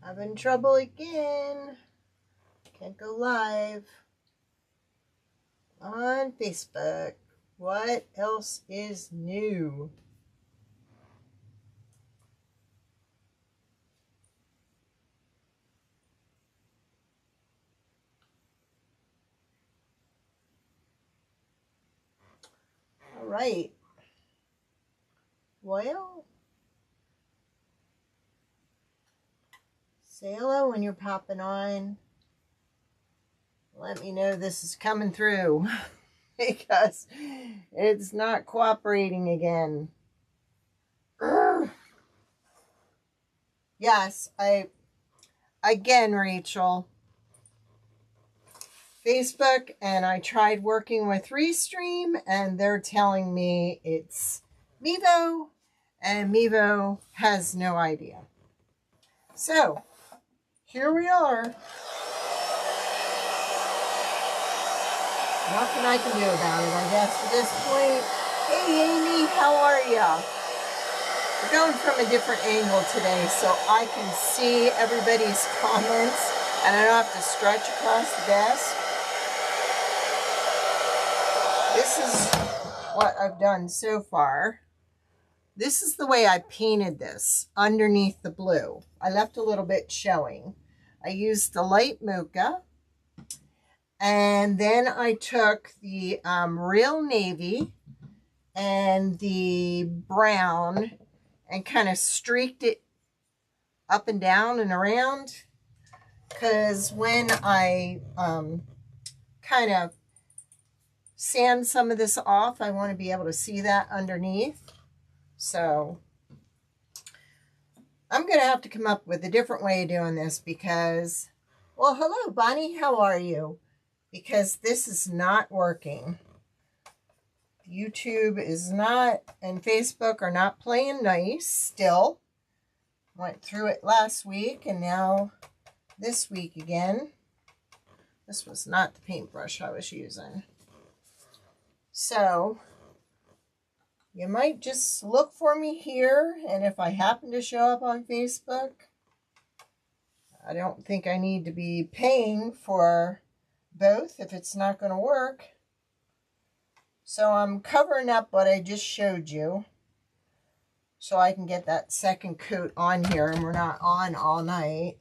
Having trouble again. Can't go live on Facebook. What else is new? All right. Well, say hello when you're popping on. Let me know this is coming through because it's not cooperating again. Yes, again, Rachel, Facebook, and I tried working with Restream, and they're telling me it's Mevo, and Mevo has no idea. So, here we are. Nothing I can do about it, I guess, at this point. Hey, Amy, how are ya? We're going from a different angle today so I can see everybody's comments and I don't have to stretch across the desk. This is what I've done so far. This is the way I painted this underneath the blue. I left a little bit showing. I used the light mocha, and then I took the real navy and the brown and kind of streaked it up and down and around, because when I kind of sand some of this off, I want to be able to see that underneath. So I'm going to have to come up with a different way of doing this because, well, hello, Bonnie, how are you? Because this is not working. YouTube is not, and Facebook are not playing nice still. Went through it last week and now this week again. This was not the paintbrush I was using. So you might just look for me here, and if I happen to show up on Facebook, I don't think I need to be paying for both if it's not going to work. So I'm covering up what I just showed you so I can get that second coat on here and we're not on all night.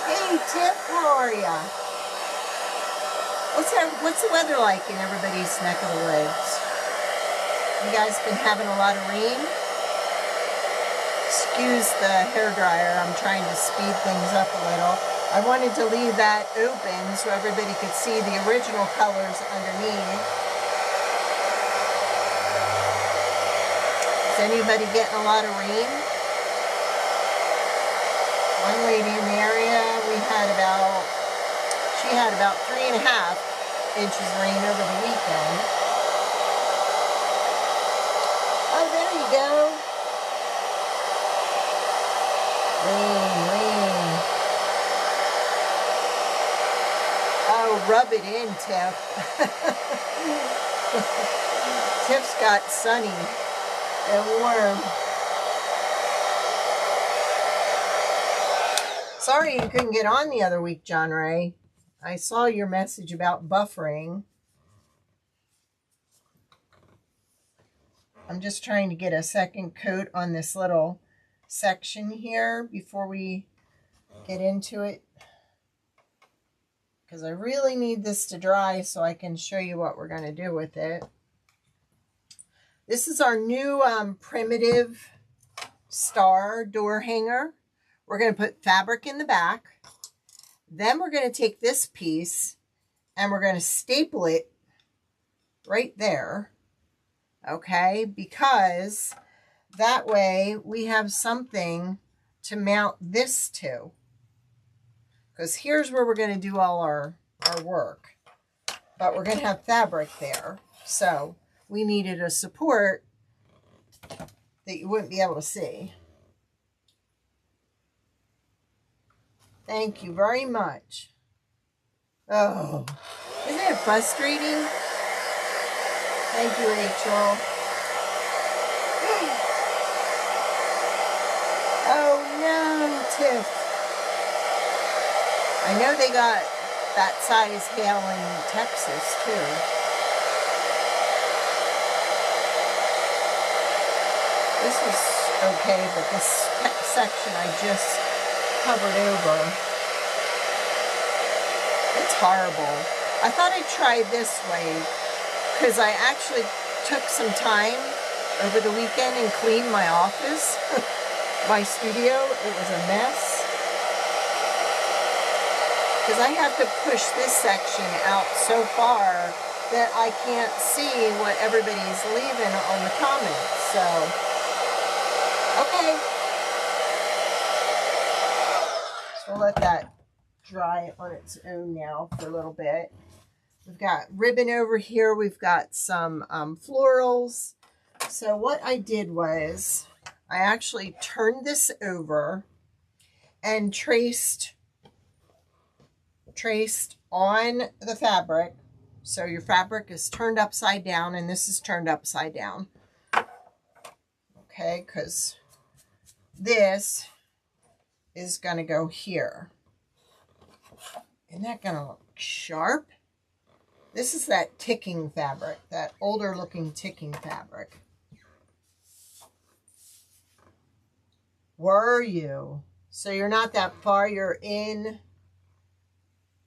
Hey Tip, how are ya? What's the weather like in everybody's neck of the woods? You guys been having a lot of rain? Excuse the hairdryer, I'm trying to speed things up a little. I wanted to leave that open so everybody could see the original colors underneath. Is anybody getting a lot of rain? One lady in the area, she had about 3.5 inches of rain over the weekend. Oh, there you go. Rain. Oh, rub it in, Tiff. Tiff's got sunny and warm. Sorry you couldn't get on the other week, John Ray. I saw your message about buffering. I'm just trying to get a second coat on this little section here before we get into it, because I really need this to dry so I can show you what we're going to do with it. This is our new Primitive Star door hanger. We're going to put fabric in the back. Then we're going to take this piece and we're going to staple it right there. Okay, because that way we have something to mount this to. Because here's where we're going to do all our work. But we're going to have fabric there. So we needed a support that you wouldn't be able to see. Thank you very much. Oh, isn't it frustrating? Thank you, Rachel. Oh no, Tiff. I know they got that size hail in Texas too. This is okay, but this section I just covered over. It's horrible. I thought I'd try this way because I actually took some time over the weekend and cleaned my office, my studio. It was a mess. Because I have to push this section out so far that I can't see what everybody's leaving on the comments. So, okay. So we'll let that dry on its own now for a little bit. We've got ribbon over here. We've got some florals. So what I did was I actually turned this over and traced on the fabric. So your fabric is turned upside down and this is turned upside down. Okay, because this is going to go here. Isn't that going to look sharp? This is that ticking fabric, that older looking ticking fabric. Were you? So you're not that far, you're in,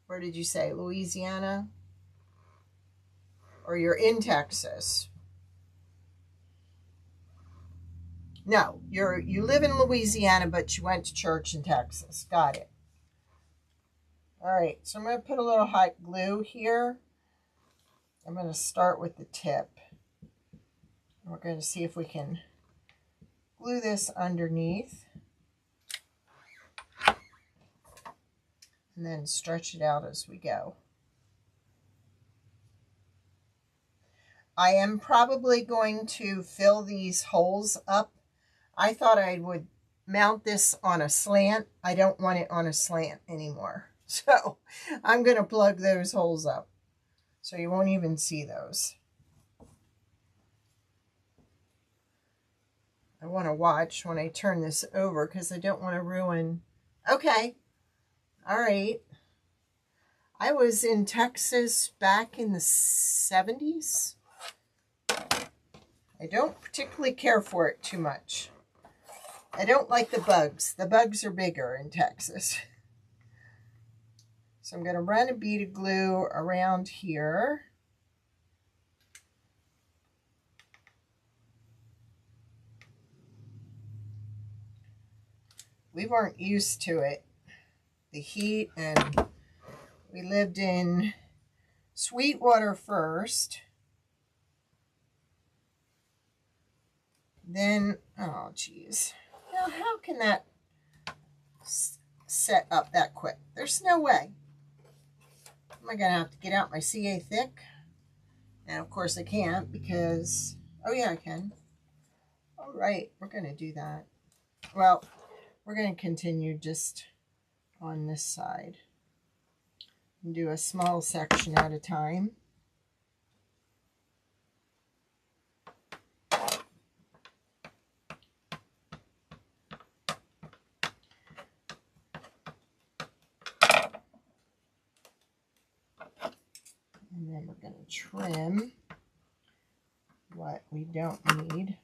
where did you say, Louisiana? Or you're in Texas? No, you live in Louisiana, but you went to church in Texas. Got it. All right, so I'm going to put a little hot glue here. I'm going to start with the tip. We're going to see if we can glue this underneath. And then stretch it out as we go. I am probably going to fill these holes up. I thought I would mount this on a slant. I don't want it on a slant anymore. So I'm going to plug those holes up. So you won't even see those. I want to watch when I turn this over because I don't want to ruin. Okay. All right. I was in Texas back in the 70s. I don't particularly care for it too much. I don't like the bugs. The bugs are bigger in Texas. So I'm going to run a bead of glue around here. We weren't used to it. The heat, and we lived in Sweetwater first. Then, oh geez. Now how can that set up that quick? There's no way. Am I going to have to get out my CA thick? And of course I can't because, oh yeah I can. All right, we're going to do that. Well, we're going to continue just on this side and do a small section at a time. And then we're going to trim what we don't need.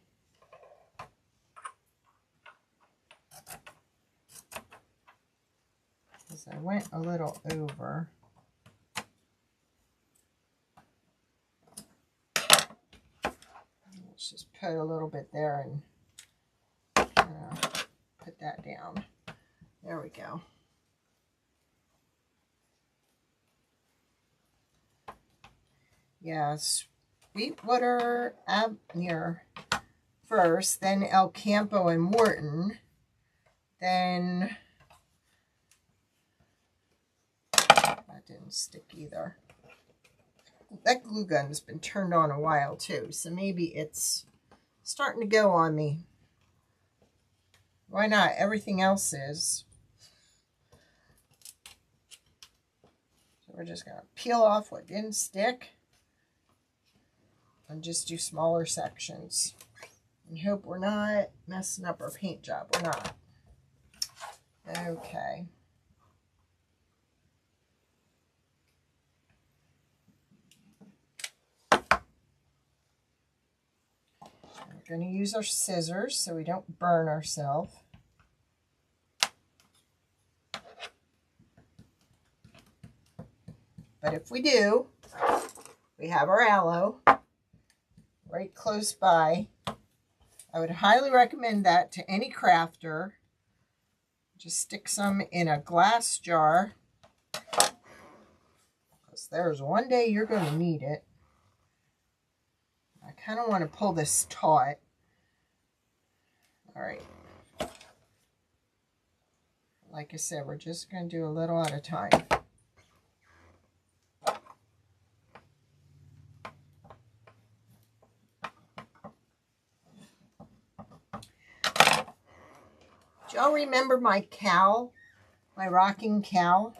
Because I went a little over. Let's just put a little bit there and put that down. There we go. Yeah, Sweetwater Avenue first, then El Campo and Morton, then that didn't stick either. That glue gun has been turned on a while too, so maybe it's starting to go on me. Why not? Everything else is. So we're just going to peel off what didn't stick and just do smaller sections and hope we're not messing up our paint job. We're not. Okay. We're going to use our scissors so we don't burn ourselves. But if we do, we have our aloe right close by. I would highly recommend that to any crafter. Just stick some in a glass jar, because there's one day you're going to need it. I kind of want to pull this taut. All right. Like I said, we're just going to do a little at a time. Do y'all remember my cow? My rocking cow?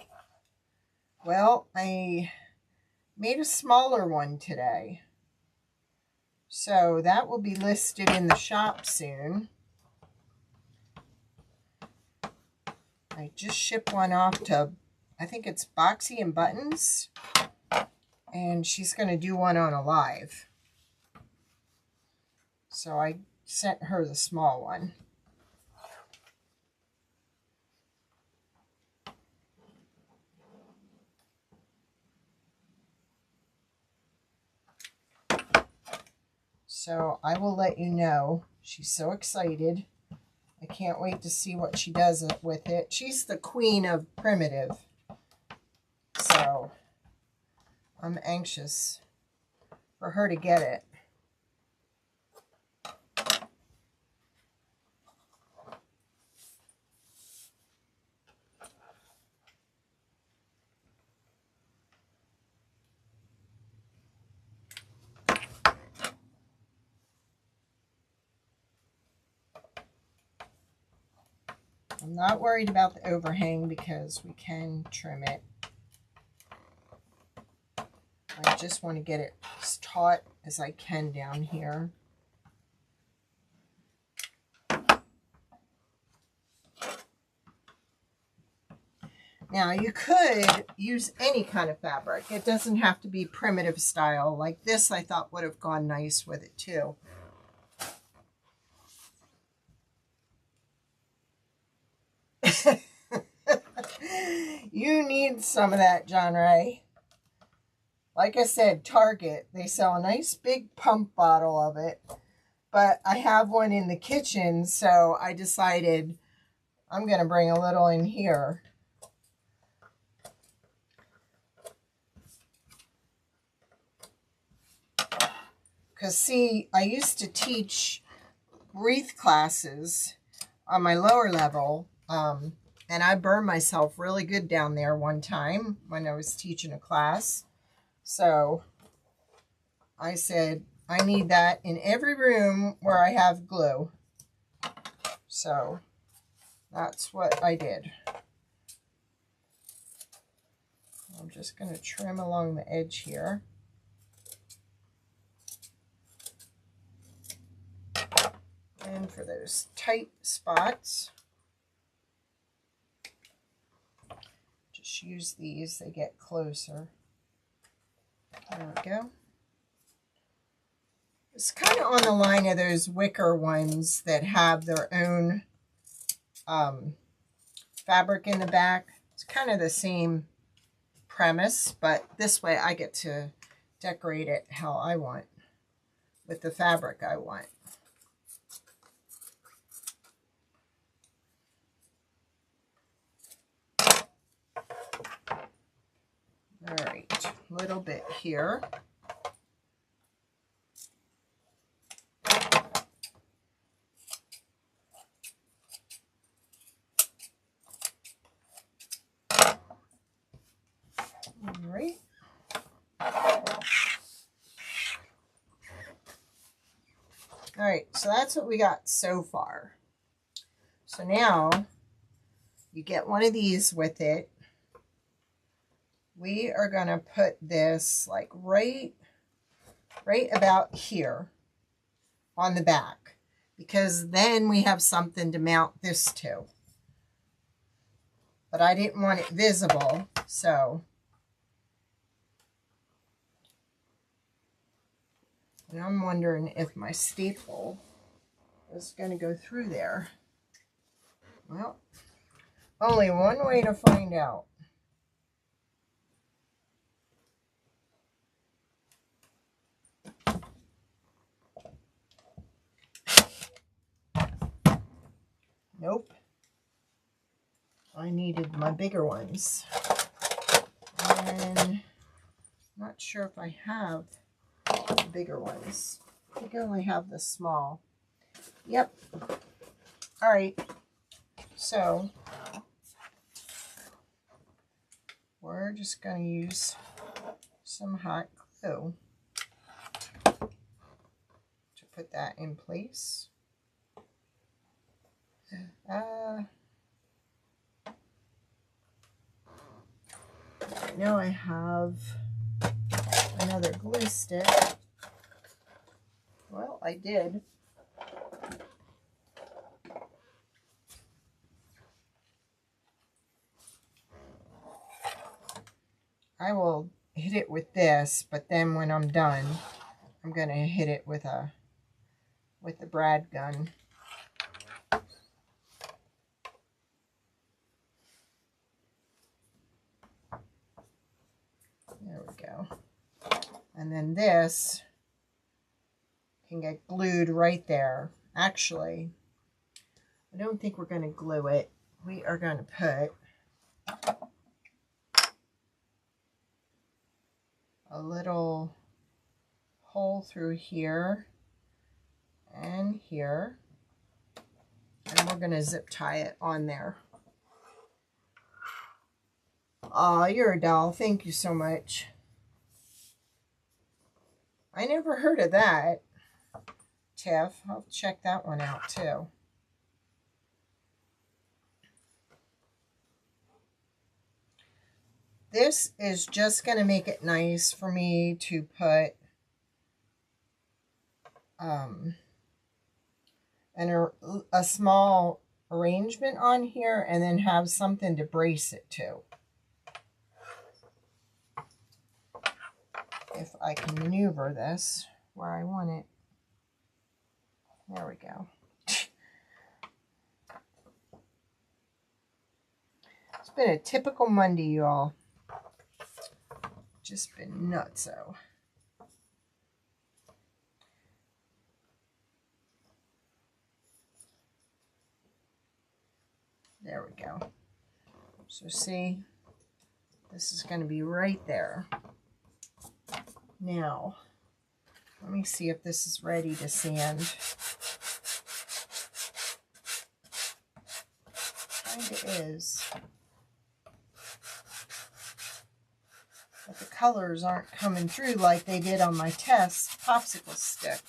Well, I made a smaller one today. So that will be listed in the shop soon. I just shipped one off to, I think it's Boxy and Buttons. And she's going to do one on Alive. So I sent her the small one. So I will let you know. She's so excited. I can't wait to see what she does with it. She's the queen of primitive. So I'm anxious for her to get it. I'm not worried about the overhang because we can trim it. I just want to get it as taut as I can down here. Now you could use any kind of fabric. It doesn't have to be primitive style. Like this I thought would have gone nice with it too. You need some of that, John Ray. Like I said, Target, they sell a nice big pump bottle of it. But I have one in the kitchen, so I decided I'm going to bring a little in here. Because, see, I used to teach wreath classes on my lower level, and I burned myself really good down there one time when I was teaching a class. So I said, I need that in every room where I have glue. So that's what I did. I'm just going to trim along the edge here. And for those tight spots, just use these, they get closer. There we go. It's kind of on the line of those wicker ones that have their own fabric in the back. It's kind of the same premise, but this way I get to decorate it how I want, with the fabric I want. All right, a little bit here. All right. All right, so that's what we got so far. So now you get one of these with it. We are going to put this like right about here on the back, because then we have something to mount this to. but I didn't want it visible, so. And I'm wondering if my staple is going to go through there. Well, only one way to find out. Nope. I needed my bigger ones. And I'm not sure if I have the bigger ones. I think I only have the small. Yep. All right. So we're just going to use some hot glue to put that in place. I know I have another glue stick. Well, I did. I will hit it with this, but then when I'm done, I'm going to hit it with the brad gun. There we go. And then this can get glued right there. Actually, I don't think we're going to glue it. We are going to put a little hole through here and here, and we're going to zip tie it on there. Aw, you're a doll. Thank you so much. I never heard of that, Tiff. I'll check that one out too. This is just going to make it nice for me to put a small arrangement on here and then have something to brace it to. If I can maneuver this where I want it. There we go. It's been a typical Monday, y'all. Just been nutso. There we go. So see, this is going to be right there. Now, let me see if this is ready to sand. Kind of is. But the colors aren't coming through like they did on my test popsicle stick.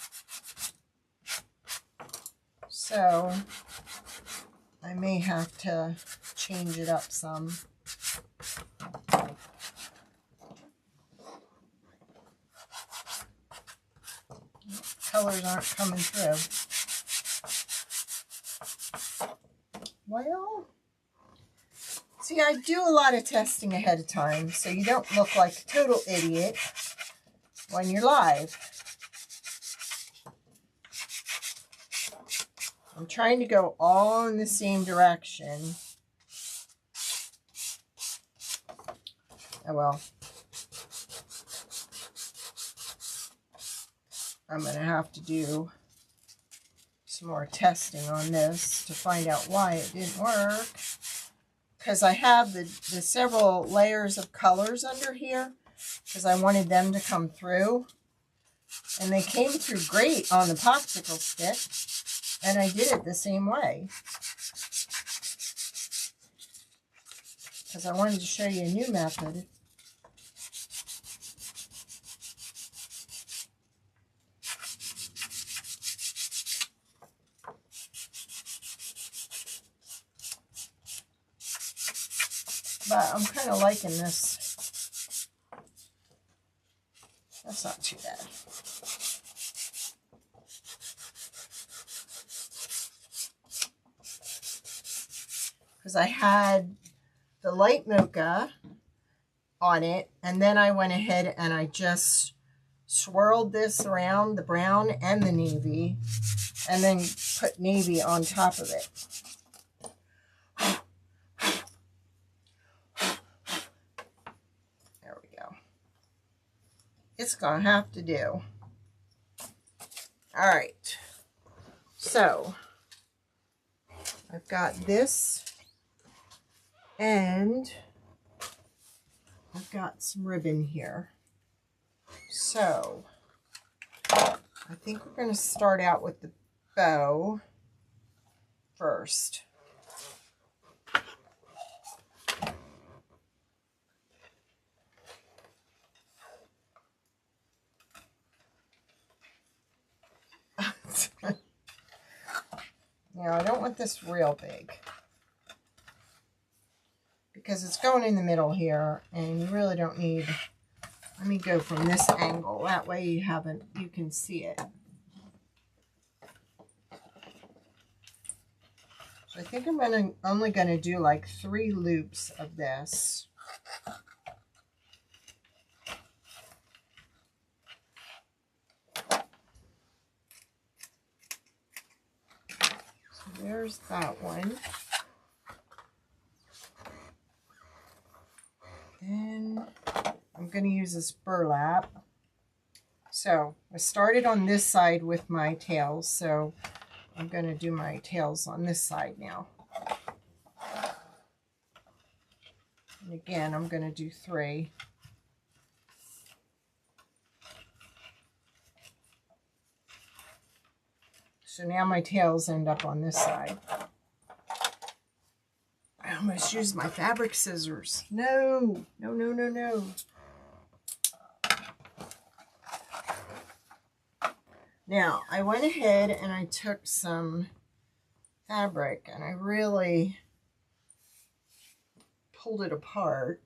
So, I may have to change it up some. Colors aren't coming through. Well, see, I do a lot of testing ahead of time, so you don't look like a total idiot when you're live. I'm trying to go all in the same direction. Oh well. I'm going to have to do some more testing on this to find out why it didn't work. Because I have the several layers of colors under here because I wanted them to come through. And they came through great on the popsicle stick. And I did it the same way. Because I wanted to show you a new method. But I'm kind of liking this. That's not too bad. Because I had the light mocha on it, and then I went ahead and I just swirled this around the brown and the navy, and then put navy on top of it. There we go. It's gonna have to do. All right, so I've got this, and I've got some ribbon here. So I think we're going to start out with the bow first. Now, I don't want this real big because it's going in the middle here, and you really don't need. Let me go from this angle. That way you can see it. So I think I'm only going to do like 3 loops of this. So there's that one. Then I'm going to use this burlap. So I started on this side with my tails, so I'm going to do my tails on this side now. And again, I'm going to do 3. So now my tails end up on this side. I almost used my fabric scissors. No, no, no, no, no. Now, I went ahead and I took some fabric and I really pulled it apart.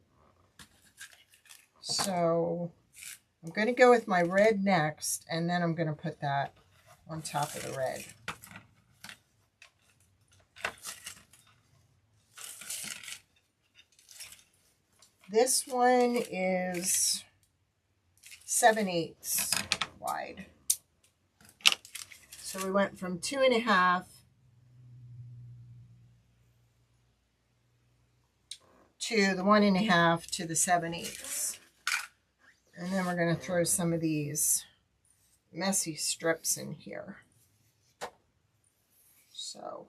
So I'm going to go with my red next, and then I'm going to put that on top of the red. This one is 7/8 wide. So we went from 2.5 to the 1.5 to the 7/8. And then we're going to throw some of these messy strips in here. So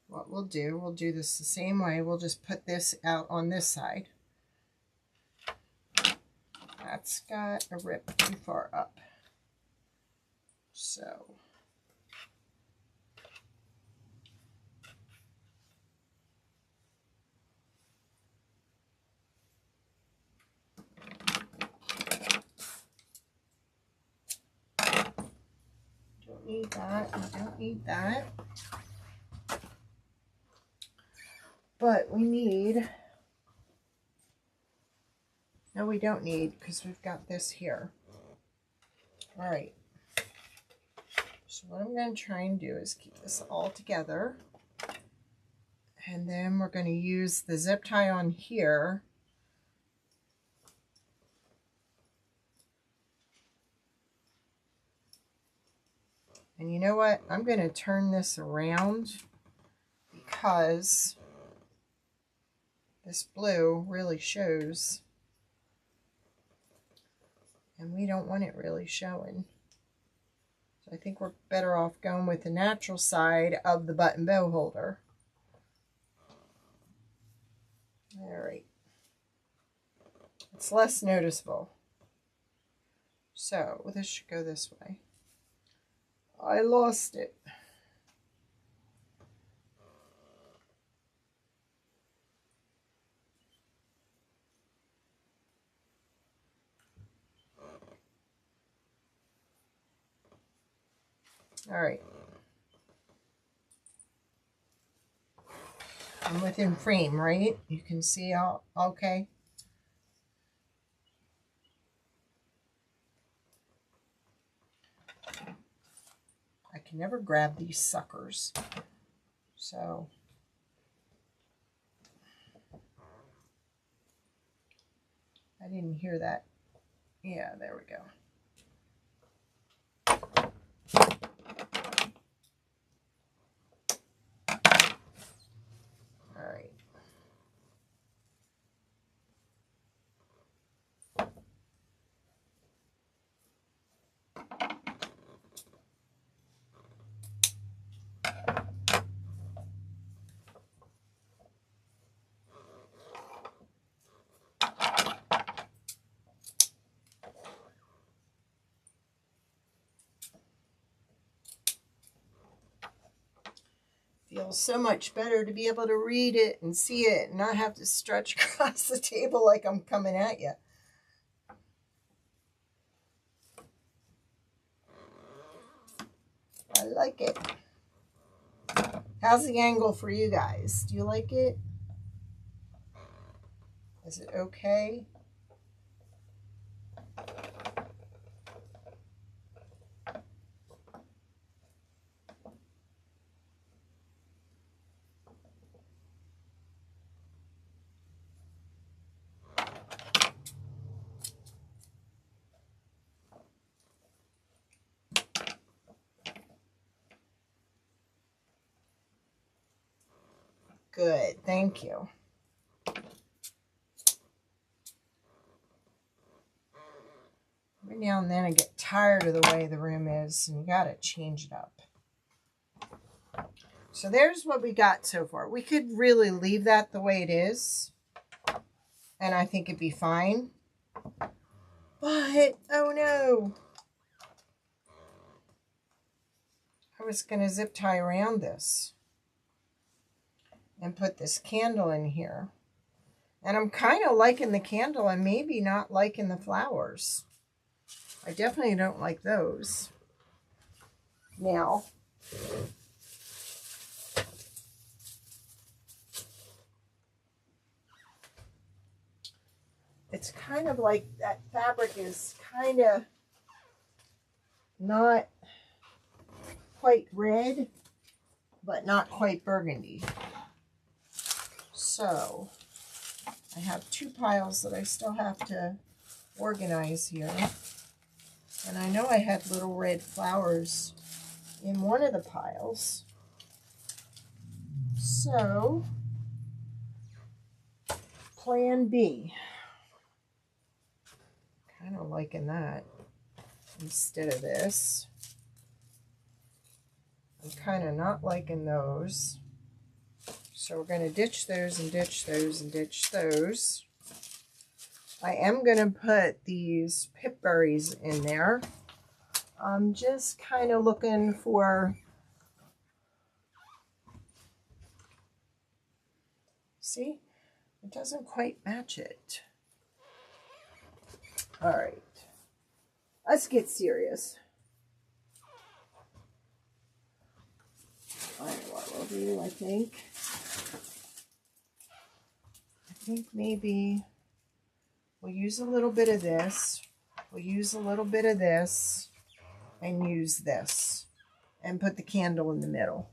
what we'll do this the same way. We'll just put this out on this side. That's got a rip too far up. So don't need that, you don't need that. But we need, no, we don't need, because we've got this here. All right. So what I'm going to try and do is keep this all together. And then we're going to use the zip tie on here. And you know what? I'm going to turn this around because this blue really shows, and we don't want it really showing. So I think we're better off going with the natural side of the button bow holder. All right. It's less noticeable. So this should go this way. I lost it. All right. I'm within frame, right? You can see all okay. I can never grab these suckers. So I didn't hear that. Yeah, there we go. All right. Feels so much better to be able to read it and see it and not have to stretch across the table like I'm coming at you. I like it. How's the angle for you guys? Do you like it? Is it okay? Good, thank you. Every now and then I get tired of the way the room is, and you gotta change it up. So there's what we got so far. We could really leave that the way it is, and I think it'd be fine. But, oh no. I was gonna zip tie around this and put this candle in here. And I'm kind of liking the candle and maybe not liking the flowers. I definitely don't like those. Now, it's kind of like that fabric is kind of not quite red, but not quite burgundy. So I have two piles that I still have to organize here. And I know I had little red flowers in one of the piles. So, plan B. Kind of liking that instead of this. I'm kind of not liking those. So we're going to ditch those and ditch those and ditch those. I am going to put these pip berries in there. I'm just kind of looking for, see, it doesn't quite match it. All right, let's get serious. I know what we'll do, I think maybe we'll use a little bit of this. We'll use a little bit of this and use this and put the candle in the middle.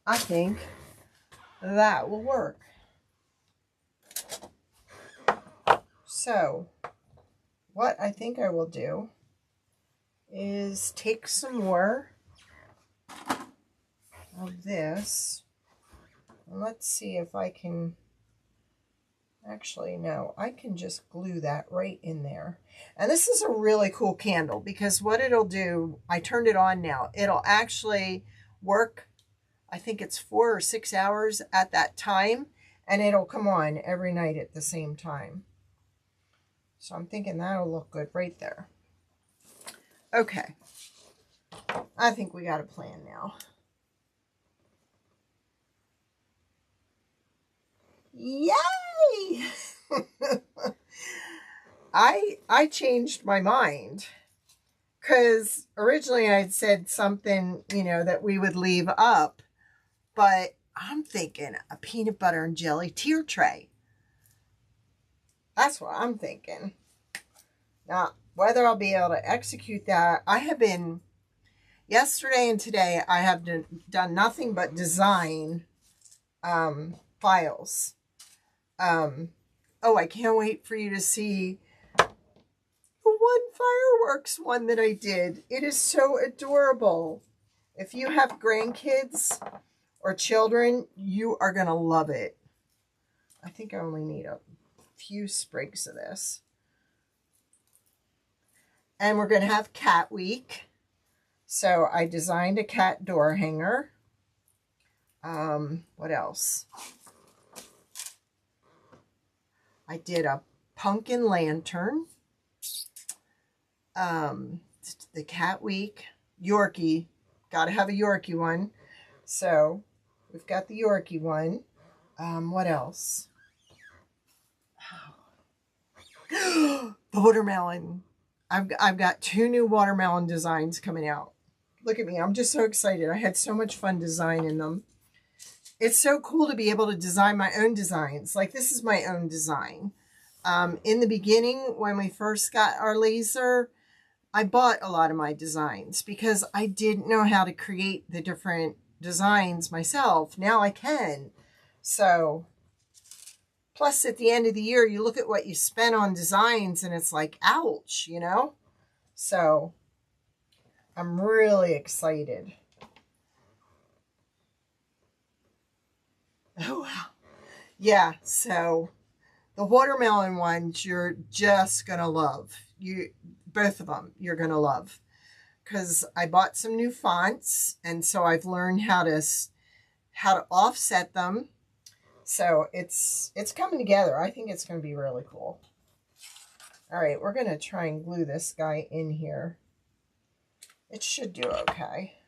I think that will work. So what I think I will do is take some more of this. And let's see if I can, actually no, I can just glue that right in there. And this is a really cool candle because what it'll do, I turned it on now, it'll actually work, I think it's 4 or 6 hours at that time, and it'll come on every night at the same time. So I'm thinking that'll look good right there. Okay, I think we got a plan now. Yay! I changed my mind because originally I'd said something, you know, that we would leave up, but I'm thinking a peanut butter and jelly tier tray. That's what I'm thinking. Now, whether I'll be able to execute that, I have been, yesterday and today, I have done nothing but design files. Oh, I can't wait for you to see the one fireworks one that I did. It is so adorable. If you have grandkids or children, you are going to love it. I think I only need a few sprigs of this. And we're going to have cat week. So I designed a cat door hanger. What else? I did a pumpkin lantern. The cat week. Yorkie. Got to have a Yorkie one. So we've got the Yorkie one. What else? Oh. The watermelon. I've got 2 new watermelon designs coming out. Look at me. I'm just so excited. I had so much fun designing them. It's so cool to be able to design my own designs. Like, this is my own design. In the beginning, when we first got our laser, I bought a lot of my designs because I didn't know how to create the different designs myself. Now I can. So, plus at the end of the year, you look at what you spent on designs and it's like, ouch, you know? So, I'm really excited. Oh, wow. Yeah, so the watermelon ones you're just going to love. Both of them you're going to love. Because I bought some new fonts, and so I've learned how to offset them. So it's coming together. I think it's going to be really cool. All right, we're going to try and glue this guy in here. It should do okay.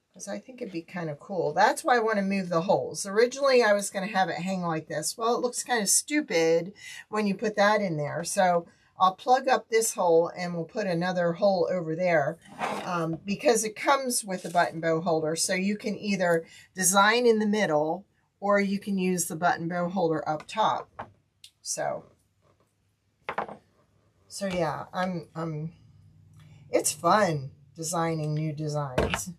Because I think it'd be kind of cool. That's why I want to move the holes. Originally, I was going to have it hang like this. Well, it looks kind of stupid when you put that in there. So I'll plug up this hole and we'll put another hole over there because it comes with a button bow holder. So you can either design in the middle or you can use the button bow holder up top. So yeah, it's fun designing new designs.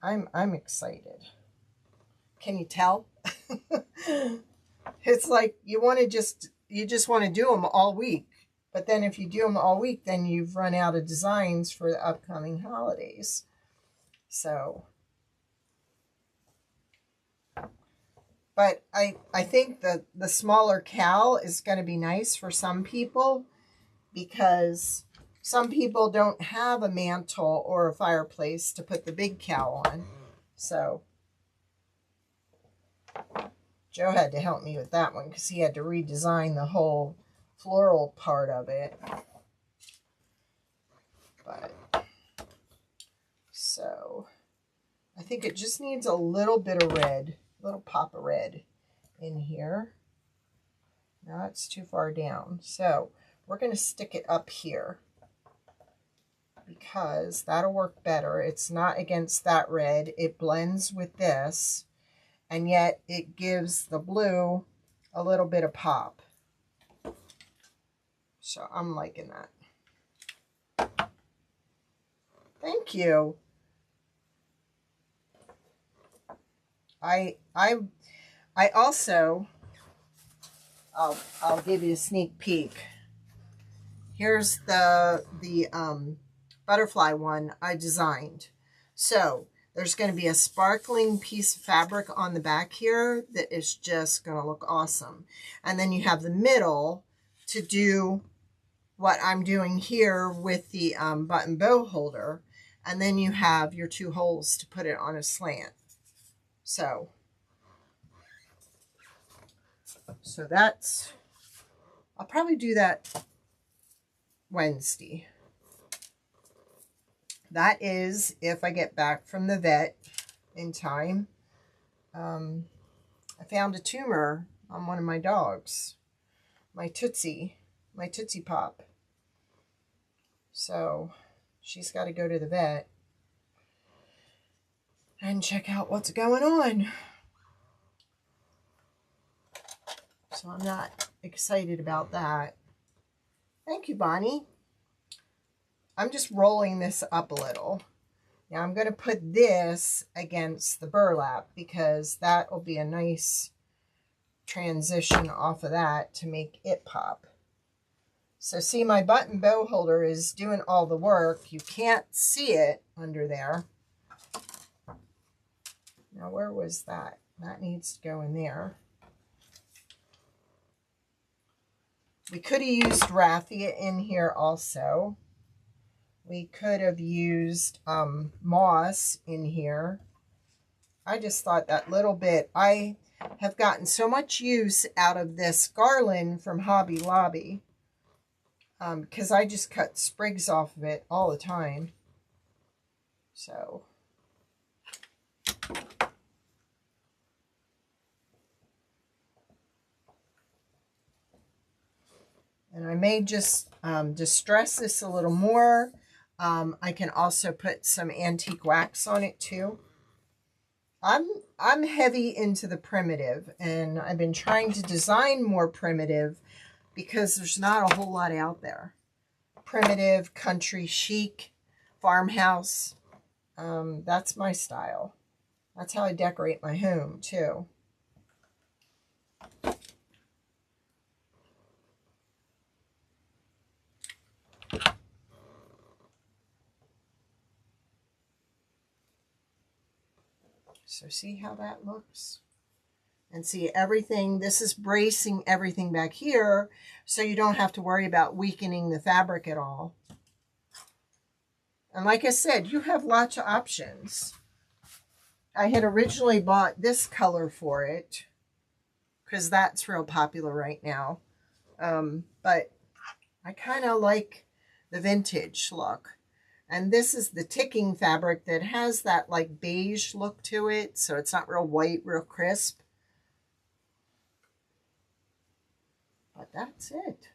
I'm excited. Can you tell? It's like you just want to do them all week. But then if you do them all week, then you've run out of designs for the upcoming holidays. So, but I think that the smaller cowl is going to be nice for some people because some people don't have a mantle or a fireplace to put the big cowl on. So Joe had to help me with that one because he had to redesign the whole floral part of it. But so I think it just needs a little bit of red, a little pop of red in here. Now it's too far down. So we're going to stick it up here, because that'll work better. It's not against that red. It blends with this, and yet it gives the blue a little bit of pop. So I'm liking that. Thank you. I also, I'll give you a sneak peek. Here's the butterfly one I designed. So there's going to be a sparkling piece of fabric on the back here that is just going to look awesome. And then you have the middle to do what I'm doing here with the button bow holder. And then you have your 2 holes to put it on a slant. So that's, I'll probably do that Wednesday. That is if I get back from the vet in time. I found a tumor on one of my dogs, my Tootsie Pop. So she's got to go to the vet and check out what's going on. So I'm not excited about that. Thank you, Bonnie. I'm just rolling this up a little. Now I'm going to put this against the burlap because that will be a nice transition off of that to make it pop. So see, my button bow holder is doing all the work. You can't see it under there. Now where was that? That needs to go in there. We could have used raffia in here also. We could have used moss in here. I just thought that little bit. I have gotten so much use out of this garland from Hobby Lobby because I just cut sprigs off of it all the time. So and I may just distress this a little more. I can also put some antique wax on it too. I'm heavy into the primitive, and I've been trying to design more primitive because there's not a whole lot out there. Primitive, country chic, farmhouse. That's my style. That's how I decorate my home too. So see how that looks? And see everything, this is bracing everything back here so you don't have to worry about weakening the fabric at all. And like I said, you have lots of options. I had originally bought this color for it because that's real popular right now. But I kind of like the vintage look. And this is the ticking fabric that has that like beige look to it. So it's not real white, real crisp. But that's it.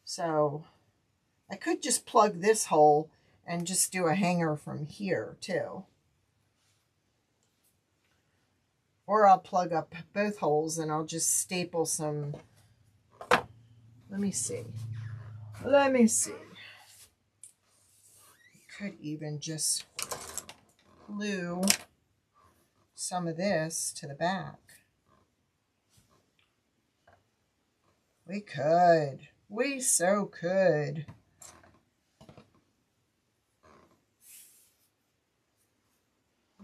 So I could just plug this hole and just do a hanger from here too. Or I'll plug up both holes and I'll just staple some. Let me see. Let me see. Could even just glue some of this to the back. We could. We so could.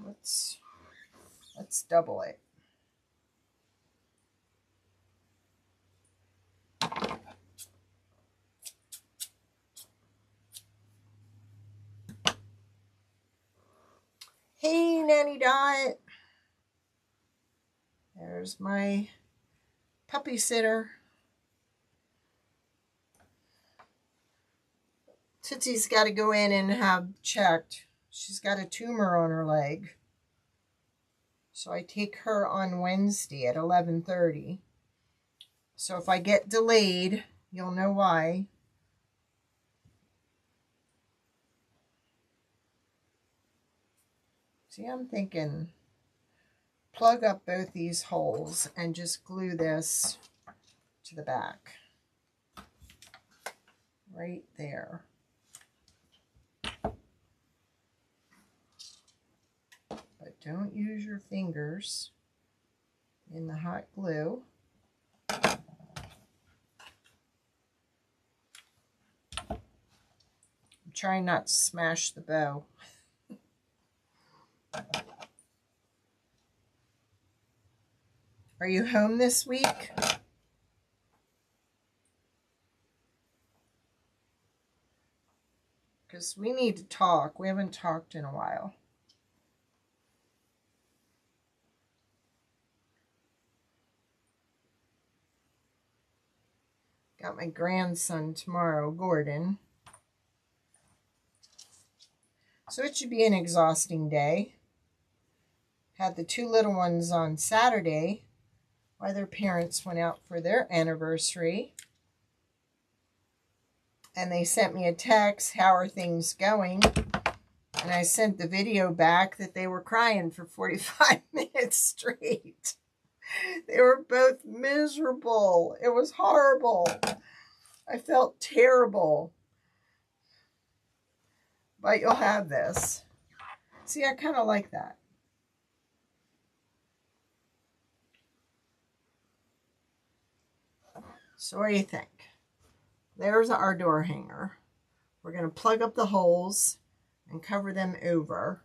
Let's double it. Hey, Nanny Dot. There's my puppy sitter. Tootsie's got to go in and have checked. She's got a tumor on her leg. So I take her on Wednesday at 11:30. So if I get delayed, you'll know why. See, I'm thinking plug up both these holes and just glue this to the back. Right there. But don't use your fingers in the hot glue. I'm trying not to smash the bow. Are you home this week? Because we need to talk. We haven't talked in a while. Got my grandson tomorrow, Gordon. So it should be an exhausting day. Had the two little ones on Saturday while their parents went out for their anniversary. And they sent me a text, how are things going? And I sent the video back that they were crying for 45 minutes straight. They were both miserable. It was horrible. I felt terrible. But you'll have this. See, I kind of like that. So what do you think? There's our door hanger. We're going to plug up the holes and cover them over.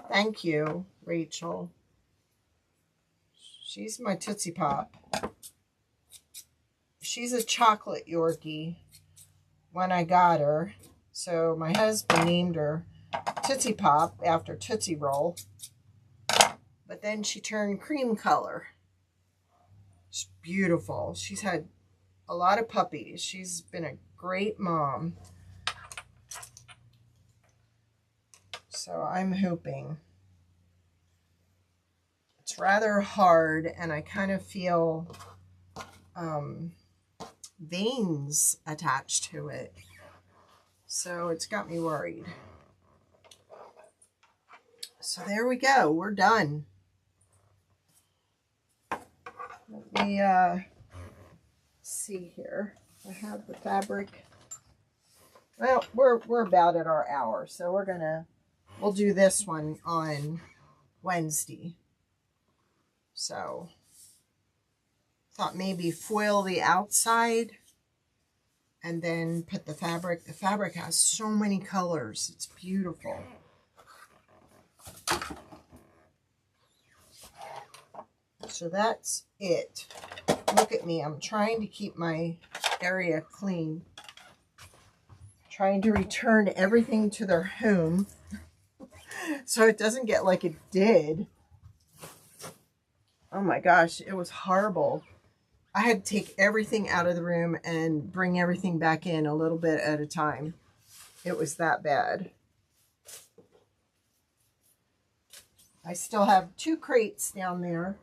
Thank you, Rachel. She's my Tootsie Pop. She's a chocolate Yorkie when I got her. So my husband named her Tootsie Pop after Tootsie Roll. But then she turned cream color. She's beautiful. She's had a lot of puppies. She's been a great mom. So I'm hoping. It's rather hard, and I kind of feel veins attached to it. So it's got me worried. So there we go. We're done. Let me see here. I have the fabric. Well, we're about at our hour, so we'll do this one on Wednesday. So thought maybe foil the outside and then put the fabric. The fabric has so many colors. It's beautiful. So that's it. Look at me. I'm trying to keep my area clean. Trying to return everything to their home so it doesn't get like it did. Oh my gosh, it was horrible. I had to take everything out of the room and bring everything back in a little bit at a time. It was that bad. I still have 2 crates down there.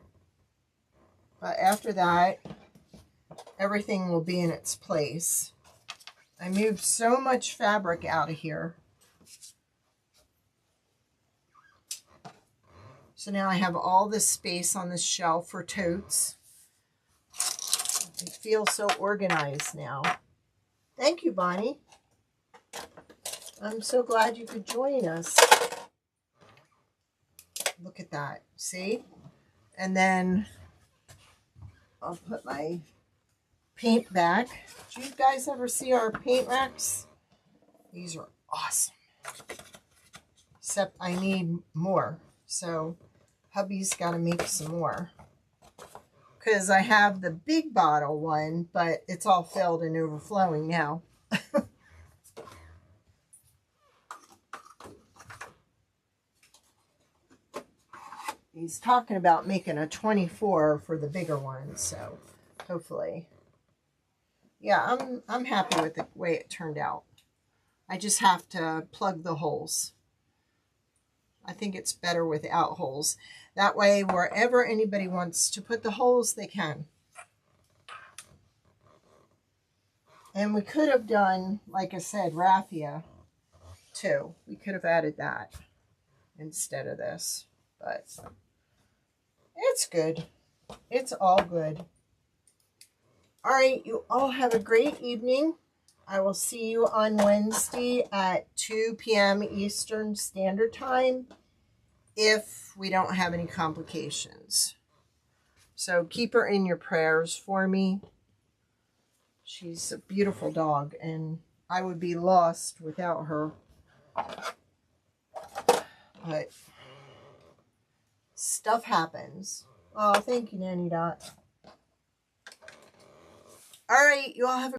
But after that, everything will be in its place. I moved so much fabric out of here. So now I have all this space on this shelf for totes. I feel so organized now. Thank you, Bonnie. I'm so glad you could join us. Look at that. See? And then I'll put my paint back. Do you guys ever see our paint racks? These are awesome. Except I need more. So hubby's got to make some more. Because I have the big bottle one, but it's all filled and overflowing now. He's talking about making a 24 for the bigger one, so hopefully. Yeah, I'm happy with the way it turned out. I just have to plug the holes. I think it's better without holes. That way, wherever anybody wants to put the holes, they can. And we could have done, like I said, raffia too. We could have added that instead of this, but it's good. It's all good. All right, you all have a great evening. I will see you on Wednesday at 2 p.m. Eastern Standard Time if we don't have any complications. So keep her in your prayers for me. She's a beautiful dog, and I would be lost without her. But stuff happens. Oh, thank you, Nanny Dot. All right, you all have a